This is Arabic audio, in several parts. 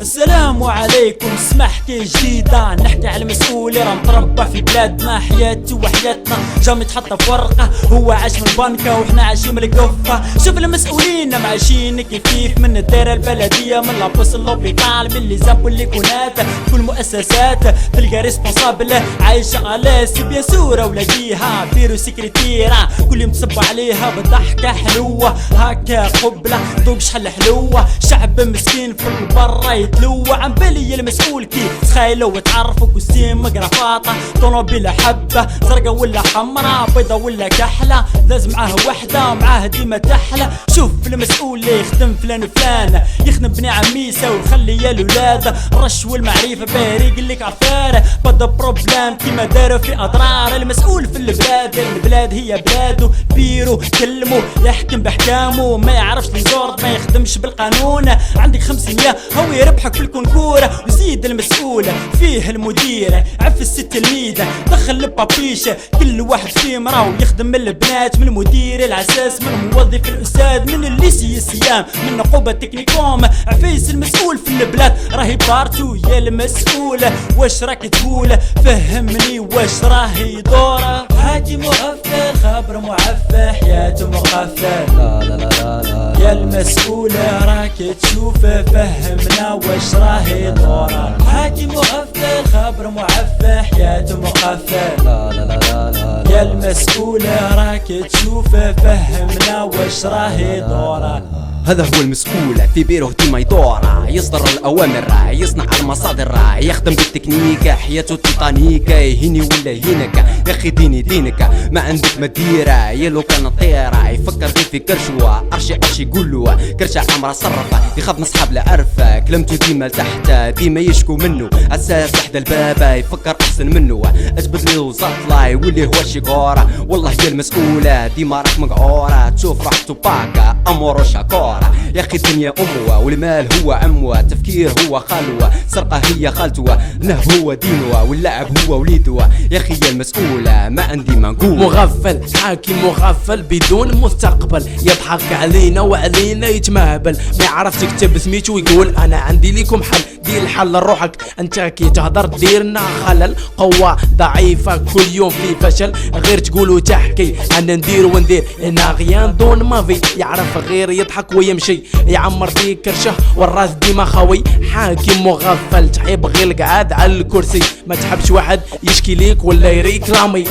السلام عليكم. سمحتي جديدة نحكي على المسؤول راه متربع في بلادنا، حياتي وحياتنا جا متحطة في ورقة، هو عاش من البنكة وحنا عايشين من القفة. شوف المسؤولين عايشين كيف من الدائرة البلدية، من لابوس اللوبيتال، من لي زاب والليكونات، كل مؤسسات تلقى ريسبونسابل عايشة ألاس بيان سورة ولاقيها بيرو سكرتيرة، كل يوم تصب عليها بضحكة حلوة هكا قبلة ذوق شحال حلوة. شعب مسكين في البرا يتلوى، عن بالي المسؤول كي تخيلوا وتعرفوا كوستيم مقرفاطة، طونوبيلا حبة زرقا ولا حمرا، بيضا ولا كحلة، لازم معاه وحدة معاه ديما تحلى. شوف المسؤول اللي يخدم فلان وفلان، يخدم بني عميسة ويخلي الولاد الرش والمعرفة باريق لك عفارة، بدا بروبلام كيما داروا في اضرار. المسؤول في البلاد هي بلادو، بيرو كلمو يحكم باحكامه، ما يعرفش لي زورد ما يخدمش بالقانون. عندك 500 هو يربحك في الكونكور، وزيد المسؤول فيه المدير عف الست الميدة، دخل البابيشة كل واحد فيهم راهو يخدم من البنات، من المدير العساس، من الموظف الاستاذ، من الليسي السيام، من نقوبة تكنيكوم. عفيس المسؤول في البلاد راهي بارتو يا المسؤول، واش راك تقول فهمني واش راهي دوره. حاكم مغفل خبر معفى حياته مغفل، لا لا لا لا يا المسؤول راك تشوف فهمنا واش راهي دوره. حاكم مغفل خبر معفى حياته مغفل، لا لا لا لا يا المسؤول راك تشوف فهمنا واش راهي دوره. هذا هو المسؤول في بيروه ديما يدور، يصدر الأوامر يصنع المصادر، يخدم بالتكنيك حياته تيتانيك، يهيني ولا يهينك يا اخي دينك ما عندك مديرة يا لو كان طيرة، يفكر غير في كرشوة ارشي يقولوا كرشة عمرها صرفة، يخاف من صحاب لا عرفة كلمته ديما لتحت ديما يشكو منه، اساس تحت الباب يفكر احسن منه، اجبد له زطلة يولي هو الشيكورة. والله يا المسؤولة ديما راك مقعورة، تشوف راحته باكا امور شاكورة. يا اخي الدنيا اموه والمال هو عموه، التفكير هو خلوه، سرقه هي خالتوه، النهب هو دينوه، واللعب هو وليدوه. يا اخي يا المسؤوله ما عندي ما نقول. مغفل حاكم مغفل بدون مستقبل، يضحك علينا وعلينا يتمهبل، ما يعرف تكتب سميتو ويقول انا عندي لكم حل. دير الحل لروحك انت كي تهضر ديرنا خلل، قوة ضعيفة كل يوم في فشل، غير تقول وتحكي انا ندير وندير انا غيان دون ما في، يعرف غير يضحك ويمشي يعمر في كرشه والراس ديما خاوي. حاكم مغفل تحب غير القعاد على الكرسي، ما تحبش واحد يشكي ليك ولا يريكلامي.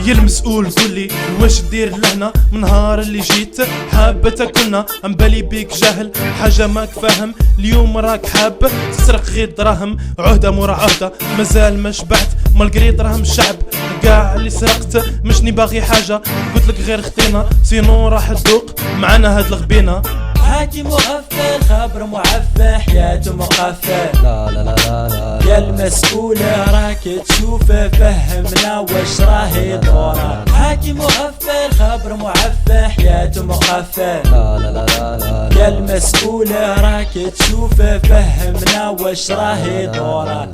يا المسؤول قولي واش دير لهنا من نهار اللي جيت حابتك كنا ام بالي بيك جاهل حاجه ماك فاهم، اليوم راك حاب تسرق غير دراهم عهده مورا عهده، مازال ما شبعت مالقري دراهم الشعب كاع اللي سرقت مشني باغي حاجه، قلت لك غير خطينا سينو راح تذوق معنا هاد الغبينه. حاكم مغفل خبر معفى حياته مغفل، لا لا لا لا يا المسؤول راك تشوف فهمنا واش راهي دوره. حاكم مغفل خبر معفى حياته مغفل، لا لا لا لا يا المسؤول راك تشوف فهمنا واش راهي دوره.